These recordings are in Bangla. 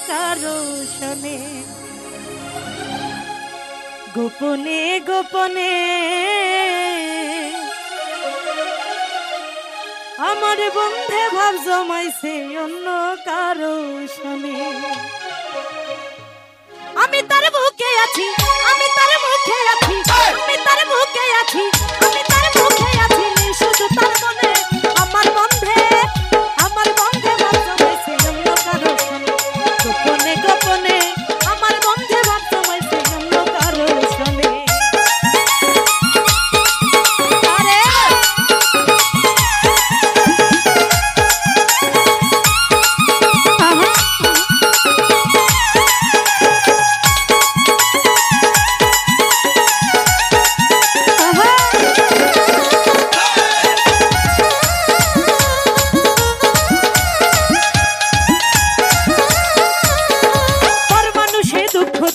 কারো শোনে গোপনে গোপনে আমার বন্ধে ভাব জমাইছে অন্য কারো শোনে। আমি তার বুকে আছি, আমি তার মুখে আছি, আমি তার বুকে আছি, আমি তার মুখে আছি, শুধু তার মনে আমার বন্ধে ভাব জমাইছে অন্য কারো শোনে গোপনে গোপনে আমার বন্ধে ভাব জমাইছে অন্য কারো শোনে।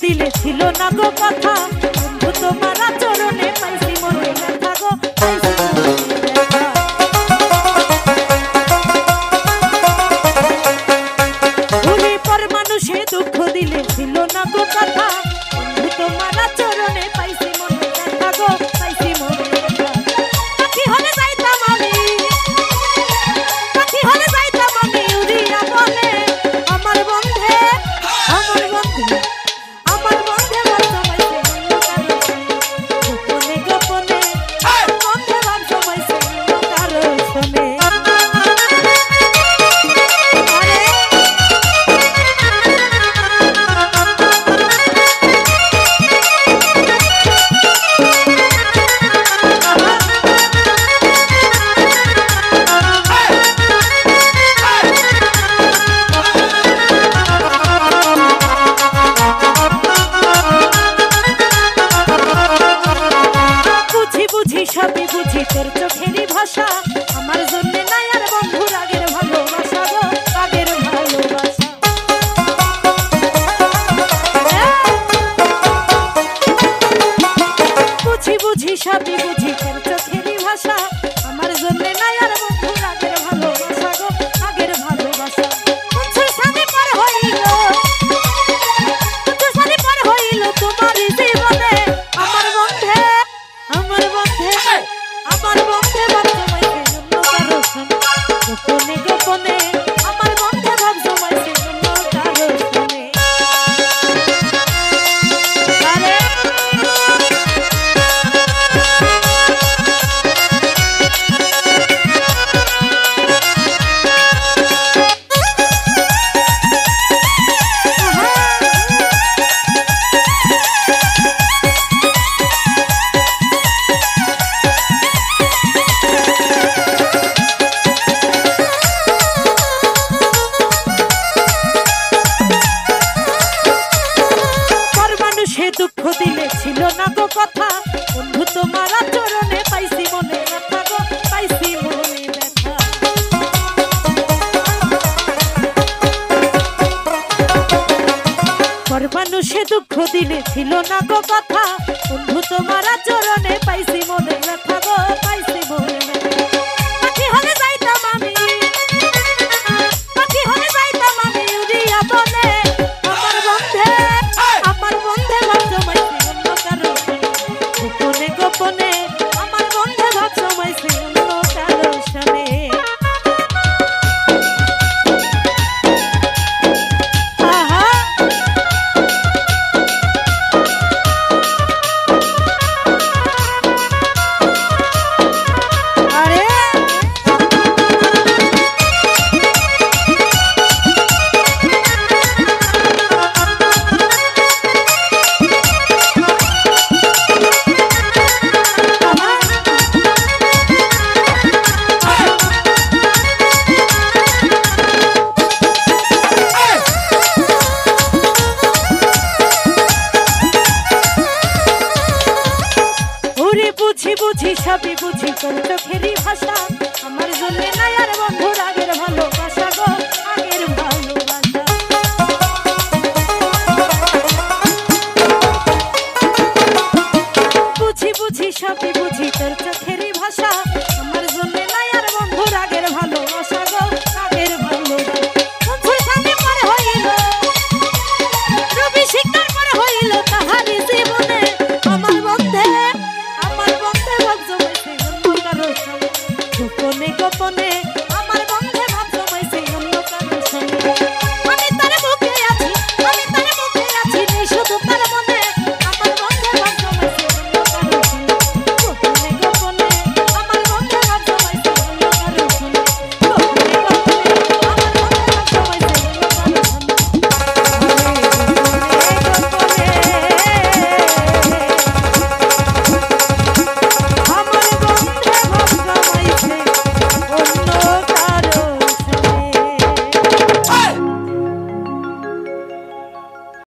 দিলে ছিল না গো কথা বন্ধু তোমার চরণে পাইছি মনে ব্যথা গো পাইছি ভুলে পর মানুষে দুঃখ দিলে ছিল না গো কথা বন্ধু তোমার চরণে পাইছি মনে ব্যথা গো পাইছি মনে ব্যথা। পাখি হলে যাইতাম আমি, পাখি হলে যাইতাম আমি উড়িয়া বলে আমার বন্ধে আমার বন্ধে সবই বুঝি তোর চোখেরই ভাষা আমার জন্য নাই আর বন্ধু রাগের ভালোবাসা গো রাগের ভালোবাসা। বুঝি বুঝি সবই বুঝি তোর চোখেরই ভাষা আমার জন্য নাই আর বন্ধু রাগের ভালোবাসা গো রাগের ভালোবাসা। বছর সামনে পার হইল, বছর সামনে পার হইল তোমার জীবনে আমার বন্ধে আমার বন্ধে আমার বন্ধে ভাব জমাইছে অন্য কারো শোনে গোপনে গোপনে আমার বন্ধে ভাব জমাইছে অন্য কারো শোনে। দুঃখ দিলে ছিল না গো কথা বন্ধু তোমার চরণে পাইছি মনে ব্যথা গো পাইছি মনে ব্যথা। পর মানুষে দুঃখ দিলে ছিল না গো কথা বন্ধু তোমার চরণে পাইছি মনে ব্যথা গো পাইছি মনে ব্যথা। পাখি হলে যাইতাম আমি, পাখি হলে যাইতাম আমি উড়িয়া বলে আমার বন্ধে আমার বন্ধে ভাব জমাইছে অন্য কারো গোপনে গোপনে আমার বন্ধে ভাব জমাইছে অন্য কারো শোনে। বুঝি বুঝি সবই বুঝি তোর চোখেরই ভাষা